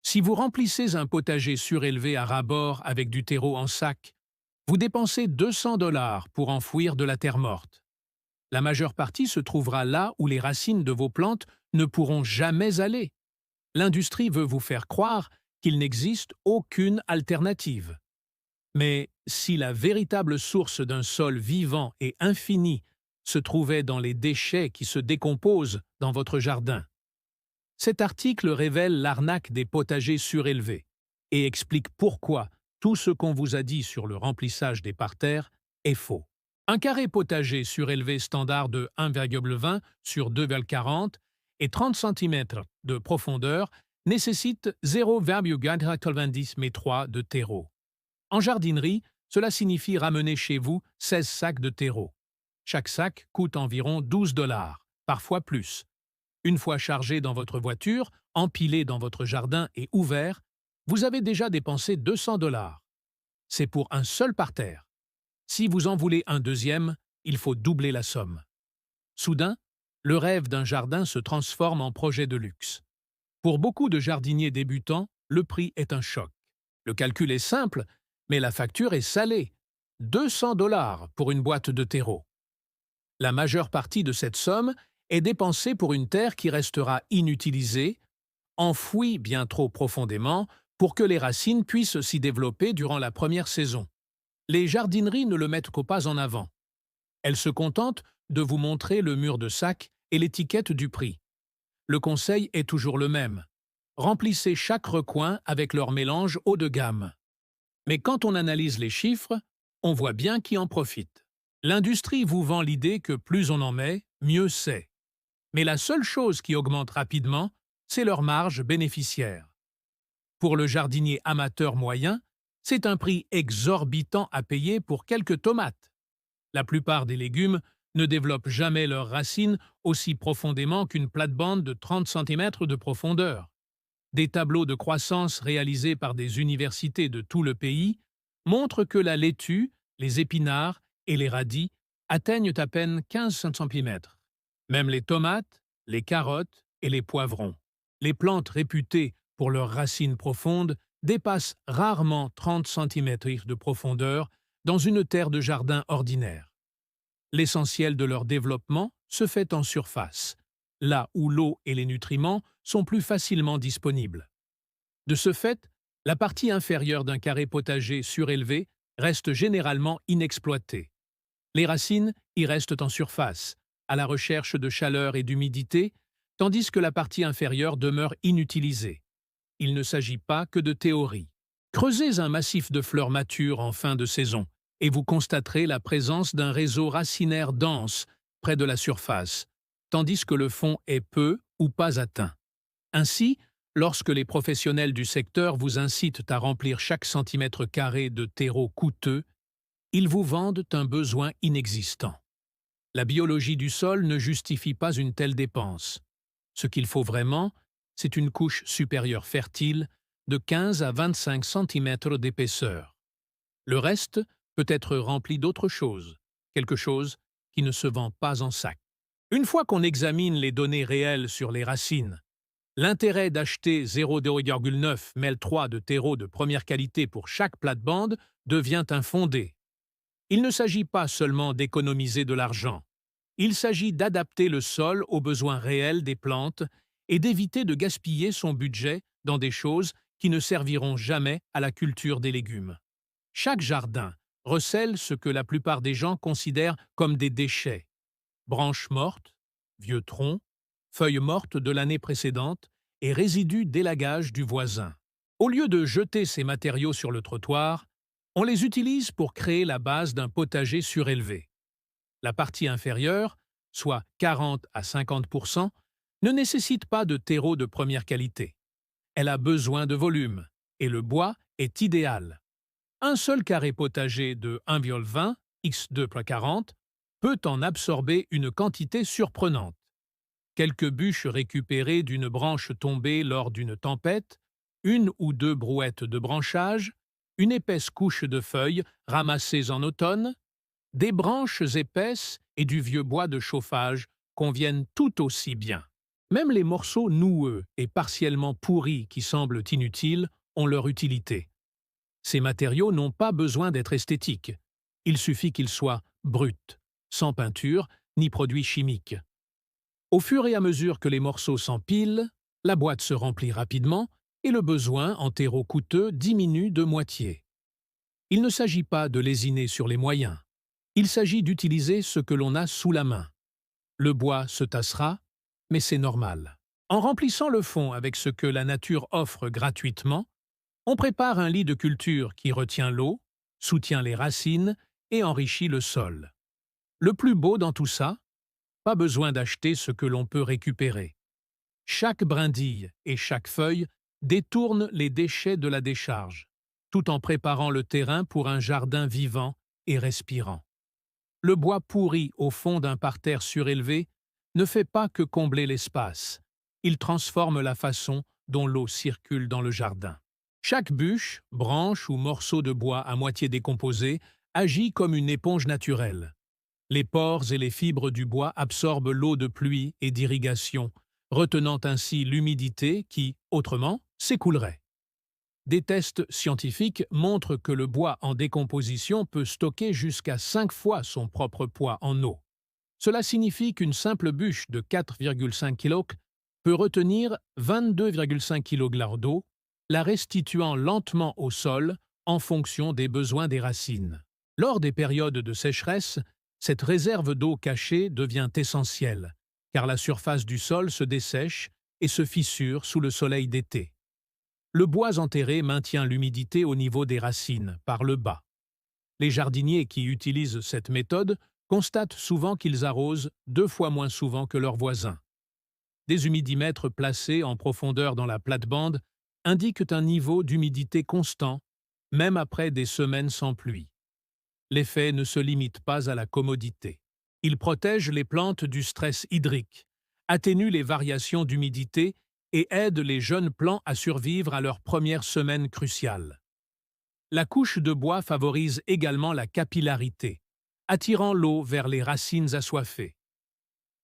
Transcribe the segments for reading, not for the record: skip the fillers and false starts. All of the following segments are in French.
Si vous remplissez un potager surélevé à ras-bord avec du terreau en sac, vous dépensez 200 $ pour enfouir de la terre morte. La majeure partie se trouvera là où les racines de vos plantes ne pourront jamais aller. L'industrie veut vous faire croire qu'il n'existe aucune alternative. Mais si la véritable source d'un sol vivant et infini se trouvait dans les déchets qui se décomposent dans votre jardin? Cet article révèle l'arnaque des potagers surélevés et explique pourquoi tout ce qu'on vous a dit sur le remplissage des parterres est faux. Un carré potager surélevé standard de 1,20 sur 2,40 et 30 cm de profondeur nécessite 0,90 m3 de terreau. En jardinerie, cela signifie ramener chez vous 16 sacs de terreau. Chaque sac coûte environ 12 $, parfois plus. Une fois chargé dans votre voiture, empilé dans votre jardin et ouvert, vous avez déjà dépensé 200 $. C'est pour un seul parterre. Si vous en voulez un deuxième, il faut doubler la somme. Soudain, le rêve d'un jardin se transforme en projet de luxe. Pour beaucoup de jardiniers débutants, le prix est un choc. Le calcul est simple, mais la facture est salée. 200 $ pour une boîte de terreau. La majeure partie de cette somme est dépensée pour une terre qui restera inutilisée, enfouie bien trop profondément pour que les racines puissent s'y développer durant la première saison. Les jardineries ne le mettent pas en avant. Elles se contentent de vous montrer le mur de sac et l'étiquette du prix. Le conseil est toujours le même. Remplissez chaque recoin avec leur mélange haut de gamme. Mais quand on analyse les chiffres, on voit bien qui en profite. L'industrie vous vend l'idée que plus on en met, mieux c'est. Mais la seule chose qui augmente rapidement, c'est leur marge bénéficiaire. Pour le jardinier amateur moyen, c'est un prix exorbitant à payer pour quelques tomates. La plupart des légumes ne développent jamais leurs racines aussi profondément qu'une plate-bande de 30 cm de profondeur. Des tableaux de croissance réalisés par des universités de tout le pays montrent que la laitue, les épinards et les radis atteignent à peine 15 cm. Même les tomates, les carottes et les poivrons. Les plantes réputées pour leurs racines profondes dépassent rarement 30 cm de profondeur dans une terre de jardin ordinaire. L'essentiel de leur développement se fait en surface, là où l'eau et les nutriments sont plus facilement disponibles. De ce fait, la partie inférieure d'un carré potager surélevé reste généralement inexploitée. Les racines y restent en surface, à la recherche de chaleur et d'humidité, tandis que la partie inférieure demeure inutilisée. Il ne s'agit pas que de théorie. Creusez un massif de fleurs matures en fin de saison et vous constaterez la présence d'un réseau racinaire dense près de la surface, tandis que le fond est peu ou pas atteint. Ainsi, lorsque les professionnels du secteur vous incitent à remplir chaque centimètre carré de terreau coûteux, ils vous vendent un besoin inexistant. La biologie du sol ne justifie pas une telle dépense. Ce qu'il faut vraiment, c'est une couche supérieure fertile de 15 à 25 cm d'épaisseur. Le reste peut être rempli d'autre chose, quelque chose qui ne se vend pas en sac. Une fois qu'on examine les données réelles sur les racines, l'intérêt d'acheter 0,9 ml3 de terreau de première qualité pour chaque plate-bande devient infondé. Il ne s'agit pas seulement d'économiser de l'argent. Il s'agit d'adapter le sol aux besoins réels des plantes et d'éviter de gaspiller son budget dans des choses qui ne serviront jamais à la culture des légumes. Chaque jardin recèle ce que la plupart des gens considèrent comme des déchets. Branches mortes, vieux troncs, feuilles mortes de l'année précédente et résidus d'élagage du voisin. Au lieu de jeter ces matériaux sur le trottoir, on les utilise pour créer la base d'un potager surélevé. La partie inférieure, soit 40 à 50%, ne nécessite pas de terreau de première qualité. Elle a besoin de volume, et le bois est idéal. Un seul carré potager de 1,20 x 2,40 peut en absorber une quantité surprenante. Quelques bûches récupérées d'une branche tombée lors d'une tempête, une ou deux brouettes de branchage, une épaisse couche de feuilles ramassées en automne, des branches épaisses et du vieux bois de chauffage conviennent tout aussi bien. Même les morceaux noueux et partiellement pourris qui semblent inutiles ont leur utilité. Ces matériaux n'ont pas besoin d'être esthétiques. Il suffit qu'ils soient bruts, sans peinture ni produits chimiques. Au fur et à mesure que les morceaux s'empilent, la boîte se remplit rapidement et le besoin en terreau coûteux diminue de moitié. Il ne s'agit pas de lésiner sur les moyens. Il s'agit d'utiliser ce que l'on a sous la main. Le bois se tassera, mais c'est normal. En remplissant le fond avec ce que la nature offre gratuitement, on prépare un lit de culture qui retient l'eau, soutient les racines et enrichit le sol. Le plus beau dans tout ça, pas besoin d'acheter ce que l'on peut récupérer. Chaque brindille et chaque feuille détourne les déchets de la décharge, tout en préparant le terrain pour un jardin vivant et respirant. Le bois pourri au fond d'un parterre surélevé ne fait pas que combler l'espace, il transforme la façon dont l'eau circule dans le jardin. Chaque bûche, branche ou morceau de bois à moitié décomposé agit comme une éponge naturelle. Les pores et les fibres du bois absorbent l'eau de pluie et d'irrigation, retenant ainsi l'humidité qui, autrement, s'écoulerait. Des tests scientifiques montrent que le bois en décomposition peut stocker jusqu'à 5 fois son propre poids en eau. Cela signifie qu'une simple bûche de 4,5 kg peut retenir 22,5 kg d'eau, la restituant lentement au sol en fonction des besoins des racines. Lors des périodes de sécheresse, cette réserve d'eau cachée devient essentielle, car la surface du sol se dessèche et se fissure sous le soleil d'été. Le bois enterré maintient l'humidité au niveau des racines, par le bas. Les jardiniers qui utilisent cette méthode constatent souvent qu'ils arrosent 2 fois moins souvent que leurs voisins. Des humidimètres placés en profondeur dans la plate-bande indiquent un niveau d'humidité constant, même après des semaines sans pluie. L'effet ne se limite pas à la commodité. Il protège les plantes du stress hydrique, atténue les variations d'humidité et aide les jeunes plants à survivre à leurs premières semaines cruciales. La couche de bois favorise également la capillarité, attirant l'eau vers les racines assoiffées.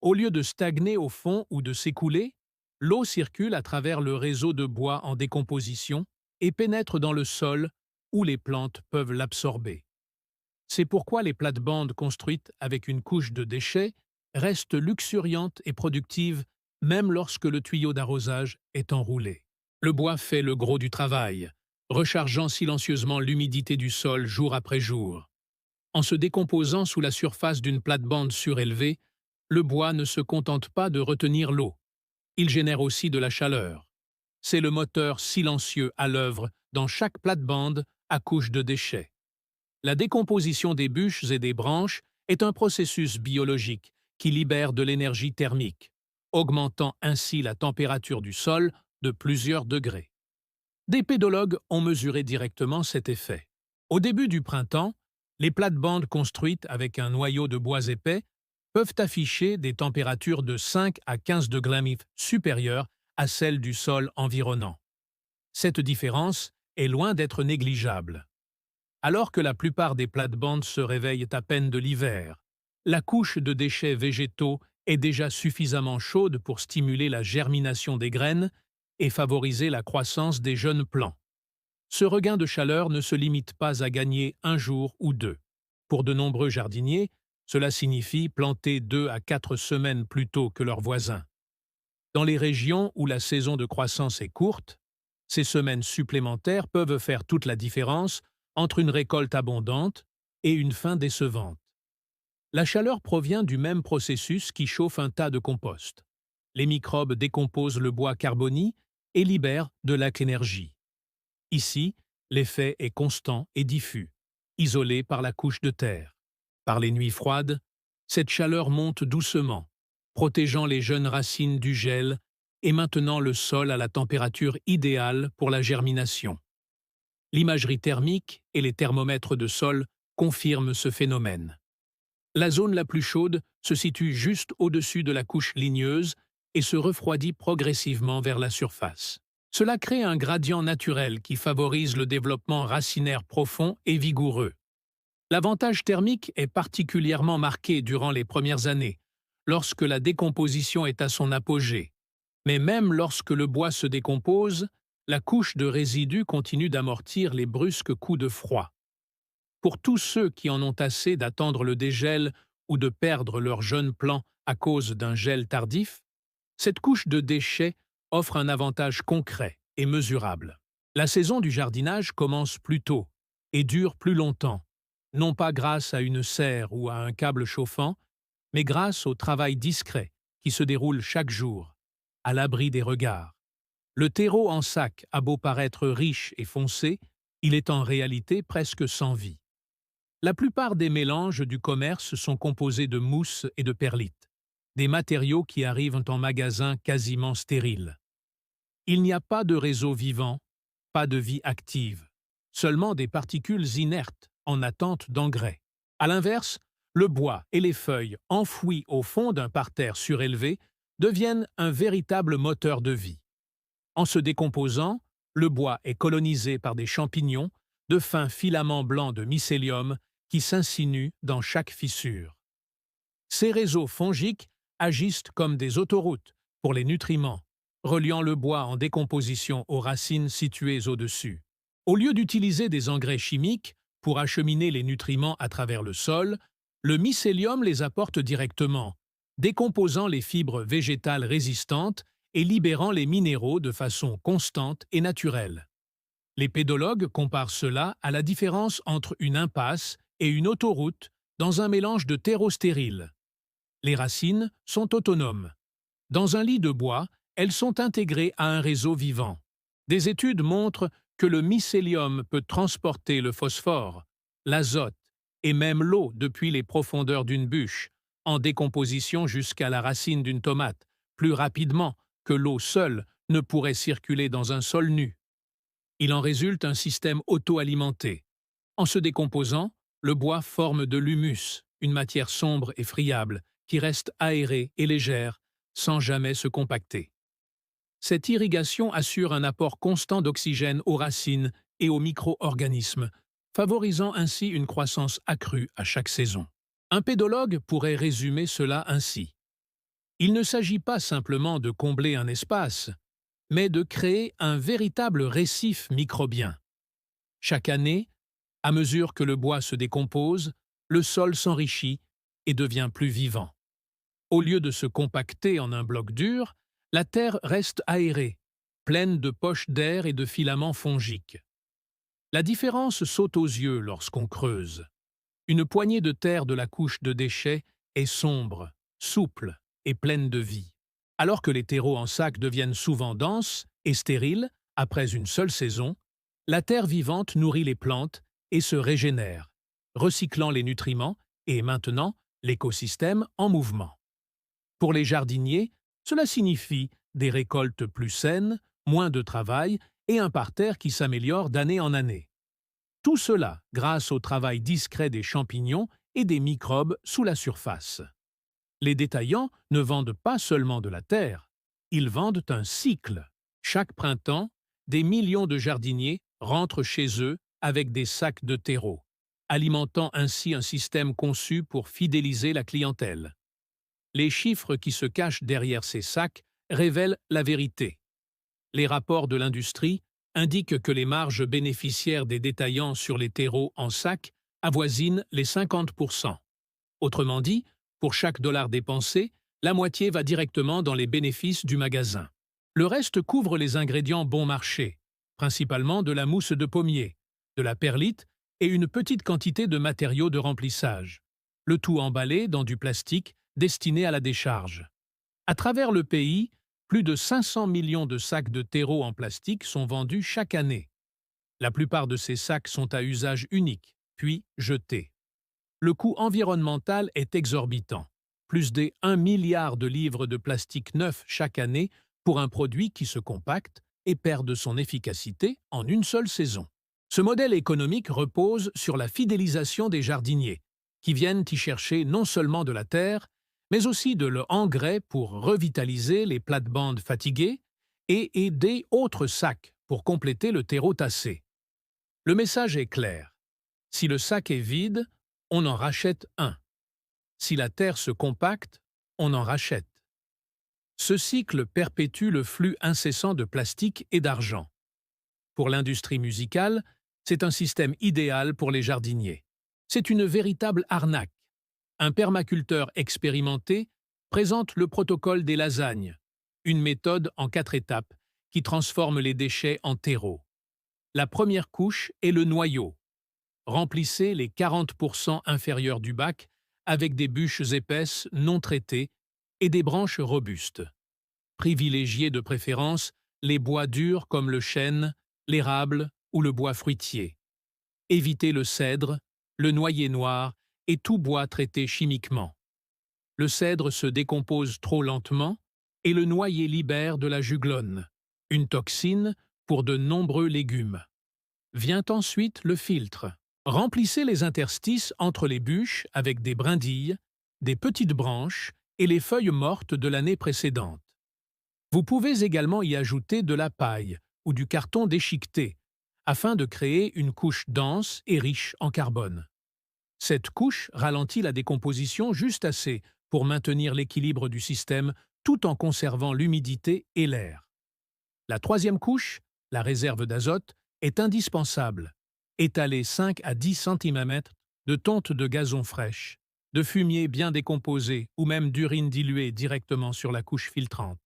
Au lieu de stagner au fond ou de s'écouler, l'eau circule à travers le réseau de bois en décomposition et pénètre dans le sol où les plantes peuvent l'absorber. C'est pourquoi les plates-bandes construites avec une couche de déchets restent luxuriantes et productives même lorsque le tuyau d'arrosage est enroulé. Le bois fait le gros du travail, rechargeant silencieusement l'humidité du sol jour après jour. En se décomposant sous la surface d'une plate-bande surélevée, le bois ne se contente pas de retenir l'eau. Il génère aussi de la chaleur. C'est le moteur silencieux à l'œuvre dans chaque plate-bande à couche de déchets. La décomposition des bûches et des branches est un processus biologique qui libère de l'énergie thermique, augmentant ainsi la température du sol de plusieurs degrés. Des pédologues ont mesuré directement cet effet. Au début du printemps, les plates-bandes construites avec un noyau de bois épais peuvent afficher des températures de 5 à 15 degrés supérieures à celles du sol environnant. Cette différence est loin d'être négligeable. Alors que la plupart des plates-bandes se réveillent à peine de l'hiver, la couche de déchets végétaux est déjà suffisamment chaude pour stimuler la germination des graines et favoriser la croissance des jeunes plants. Ce regain de chaleur ne se limite pas à gagner un jour ou deux. Pour de nombreux jardiniers, cela signifie planter 2 à 4 semaines plus tôt que leurs voisins. Dans les régions où la saison de croissance est courte, ces semaines supplémentaires peuvent faire toute la différence entre une récolte abondante et une fin décevante. La chaleur provient du même processus qui chauffe un tas de compost. Les microbes décomposent le bois carboni et libèrent de l'énergie. Ici, l'effet est constant et diffus, isolé par la couche de terre. Par les nuits froides, cette chaleur monte doucement, protégeant les jeunes racines du gel et maintenant le sol à la température idéale pour la germination. L'imagerie thermique et les thermomètres de sol confirment ce phénomène. La zone la plus chaude se situe juste au-dessus de la couche ligneuse et se refroidit progressivement vers la surface. Cela crée un gradient naturel qui favorise le développement racinaire profond et vigoureux. L'avantage thermique est particulièrement marqué durant les premières années, lorsque la décomposition est à son apogée, Mais même lorsque le bois se décompose, la couche de résidus continue d'amortir les brusques coups de froid. Pour tous ceux qui en ont assez d'attendre le dégel ou de perdre leurs jeunes plants à cause d'un gel tardif, cette couche de déchets offre un avantage concret et mesurable. La saison du jardinage commence plus tôt et dure plus longtemps, non pas grâce à une serre ou à un câble chauffant, mais grâce au travail discret qui se déroule chaque jour, à l'abri des regards. Le terreau en sac a beau paraître riche et foncé, il est en réalité presque sans vie. La plupart des mélanges du commerce sont composés de mousse et de perlite, des matériaux qui arrivent en magasin quasiment stériles. Il n'y a pas de réseau vivant, pas de vie active, seulement des particules inertes en attente d'engrais. À l'inverse, le bois et les feuilles enfouis au fond d'un parterre surélevé deviennent un véritable moteur de vie. En se décomposant, le bois est colonisé par des champignons, de fins filaments blancs de mycélium qui s'insinuent dans chaque fissure. Ces réseaux fongiques agissent comme des autoroutes pour les nutriments, reliant le bois en décomposition aux racines situées au-dessus. Au lieu d'utiliser des engrais chimiques pour acheminer les nutriments à travers le sol, le mycélium les apporte directement, décomposant les fibres végétales résistantes et libérant les minéraux de façon constante et naturelle. Les pédologues comparent cela à la différence entre une impasse et une autoroute dans un mélange de terreau stérile. Les racines sont autonomes. Dans un lit de bois, elles sont intégrées à un réseau vivant. Des études montrent que le mycélium peut transporter le phosphore, l'azote et même l'eau depuis les profondeurs d'une bûche, en décomposition jusqu'à la racine d'une tomate, plus rapidement que l'eau seule ne pourrait circuler dans un sol nu. Il en résulte un système auto-alimenté. En se décomposant, le bois forme de l'humus, une matière sombre et friable, qui reste aérée et légère, sans jamais se compacter. Cette irrigation assure un apport constant d'oxygène aux racines et aux micro-organismes, favorisant ainsi une croissance accrue à chaque saison. Un pédologue pourrait résumer cela ainsi. Il ne s'agit pas simplement de combler un espace, mais de créer un véritable récif microbien. Chaque année, à mesure que le bois se décompose, le sol s'enrichit et devient plus vivant. Au lieu de se compacter en un bloc dur, la terre reste aérée, pleine de poches d'air et de filaments fongiques. La différence saute aux yeux lorsqu'on creuse. Une poignée de terre de la couche de déchets est sombre, souple et pleine de vie, alors que les terreaux en sac deviennent souvent denses et stériles après une seule saison. La terre vivante nourrit les plantes et se régénère, recyclant les nutriments et maintenant l'écosystème en mouvement. Pour les jardiniers, cela signifie des récoltes plus saines, moins de travail et un parterre qui s'améliore d'année en année. Tout cela grâce au travail discret des champignons et des microbes sous la surface. Les détaillants ne vendent pas seulement de la terre, ils vendent un cycle. Chaque printemps, des millions de jardiniers rentrent chez eux avec des sacs de terreau, alimentant ainsi un système conçu pour fidéliser la clientèle. Les chiffres qui se cachent derrière ces sacs révèlent la vérité. Les rapports de l'industrie indiquent que les marges bénéficiaires des détaillants sur les terreaux en sac avoisinent les 50%. Autrement dit, pour chaque dollar dépensé, la moitié va directement dans les bénéfices du magasin. Le reste couvre les ingrédients bon marché, principalement de la mousse de pommier, de la perlite et une petite quantité de matériaux de remplissage, le tout emballé dans du plastique destiné à la décharge. À travers le pays, plus de 500 millions de sacs de terreau en plastique sont vendus chaque année. La plupart de ces sacs sont à usage unique, puis jetés. Le coût environnemental est exorbitant, plus des 1 milliard de livres de plastique neuf chaque année pour un produit qui se compacte et perd de son efficacité en une seule saison. Ce modèle économique repose sur la fidélisation des jardiniers, qui viennent y chercher non seulement de la terre, mais aussi de l'engrais pour revitaliser les plates-bandes fatiguées et aider autres sacs pour compléter le terreau tassé. Le message est clair. Si le sac est vide, on en rachète un. Si la terre se compacte, on en rachète. Ce cycle perpétue le flux incessant de plastique et d'argent. Pour l'industrie musicale, c'est un système idéal pour les jardiniers. C'est une véritable arnaque. Un permaculteur expérimenté présente le protocole des lasagnes, une méthode en 4 étapes qui transforme les déchets en terreau. La première couche est le noyau. Remplissez les 40% inférieurs du bac avec des bûches épaisses non traitées et des branches robustes. Privilégiez de préférence les bois durs comme le chêne, l'érable ou le bois fruitier. Évitez le cèdre, le noyer noir et tout bois traité chimiquement. Le cèdre se décompose trop lentement et le noyer libère de la juglone, une toxine pour de nombreux légumes. Vient ensuite le filtre. Remplissez les interstices entre les bûches avec des brindilles, des petites branches et les feuilles mortes de l'année précédente. Vous pouvez également y ajouter de la paille ou du carton déchiqueté, afin de créer une couche dense et riche en carbone. Cette couche ralentit la décomposition juste assez pour maintenir l'équilibre du système tout en conservant l'humidité et l'air. La troisième couche, la réserve d'azote, est indispensable. Étalez 5 à 10 cm de tonte de gazon fraîche, de fumier bien décomposé ou même d'urine diluée directement sur la couche filtrante.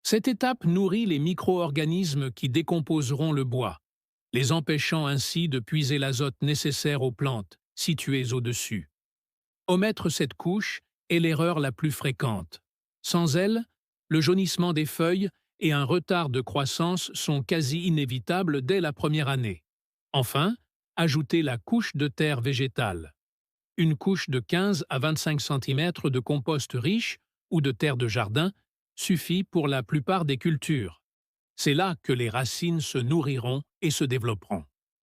Cette étape nourrit les micro-organismes qui décomposeront le bois, les empêchant ainsi de puiser l'azote nécessaire aux plantes situées au-dessus. Omettre cette couche est l'erreur la plus fréquente. Sans elle, le jaunissement des feuilles et un retard de croissance sont quasi inévitables dès la première année. Enfin, ajoutez la couche de terre végétale. Une couche de 15 à 25 cm de compost riche ou de terre de jardin suffit pour la plupart des cultures. C'est là que les racines se nourriront et se développeront.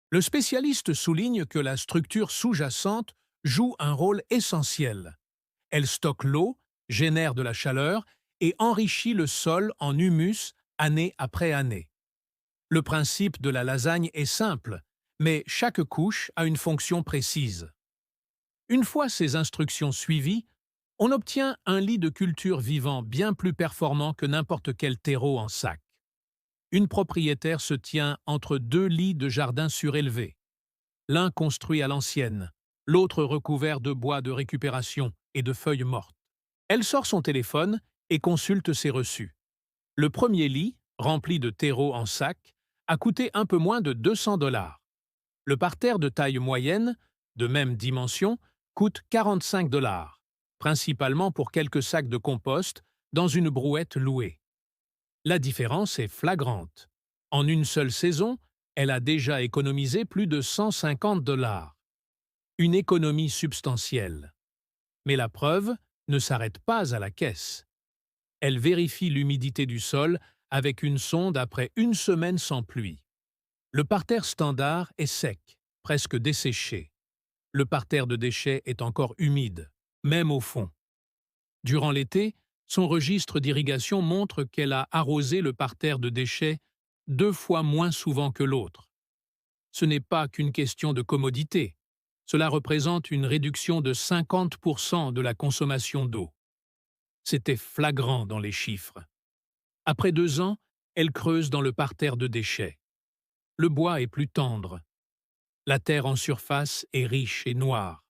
Le spécialiste souligne que la structure sous-jacente joue un rôle essentiel. Elle stocke l'eau, génère de la chaleur et enrichit le sol en humus année après année. Le principe de la lasagne est simple, mais chaque couche a une fonction précise. Une fois ces instructions suivies, on obtient un lit de culture vivant bien plus performant que n'importe quel terreau en sac. Une propriétaire se tient entre 2 lits de jardin surélevés, l'un construit à l'ancienne, l'autre recouvert de bois de récupération et de feuilles mortes. Elle sort son téléphone et consulte ses reçus. Le premier lit, rempli de terreau en sac, a coûté un peu moins de 200 $. Le parterre de taille moyenne, de même dimension, coûte 45 $, principalement pour quelques sacs de compost dans une brouette louée. La différence est flagrante. En une seule saison, elle a déjà économisé plus de 150 $. Une économie substantielle. Mais la preuve ne s'arrête pas à la caisse. Elle vérifie l'humidité du sol avec une sonde après une semaine sans pluie. Le parterre standard est sec, presque desséché. Le parterre de déchets est encore humide, même au fond. Durant l'été, son registre d'irrigation montre qu'elle a arrosé le parterre de déchets 2 fois moins souvent que l'autre. Ce n'est pas qu'une question de commodité. Cela représente une réduction de 50% de la consommation d'eau. C'était flagrant dans les chiffres. Après 2 ans, elle creuse dans le parterre de déchets. Le bois est plus tendre. La terre en surface est riche et noire.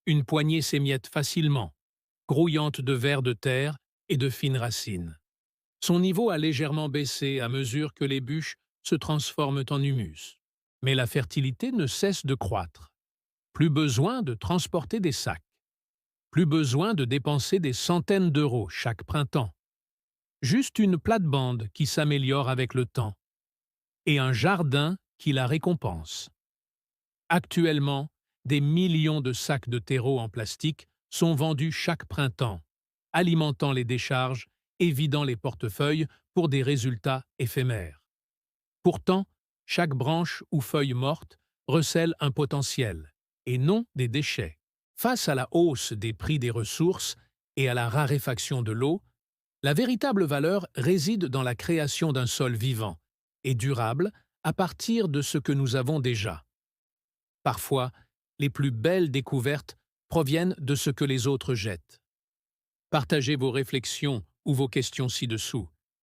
Une poignée s'émiette facilement, grouillante de vers de terre et de fines racines. Son niveau a légèrement baissé à mesure que les bûches se transforment en humus. Mais la fertilité ne cesse de croître. Plus besoin de transporter des sacs. Plus besoin de dépenser des centaines d'euros chaque printemps. Juste une plate-bande qui s'améliore avec le temps. Et un jardin qui la récompense. Actuellement, des millions de sacs de terreau en plastique sont vendus chaque printemps, alimentant les décharges et vidant les portefeuilles pour des résultats éphémères. Pourtant, chaque branche ou feuille morte recèle un potentiel, et non des déchets. Face à la hausse des prix des ressources et à la raréfaction de l'eau, la véritable valeur réside dans la création d'un sol vivant et durable à partir de ce que nous avons déjà. Parfois, les plus belles découvertes proviennent de ce que les autres jettent. Partagez vos réflexions ou vos questions ci-dessous.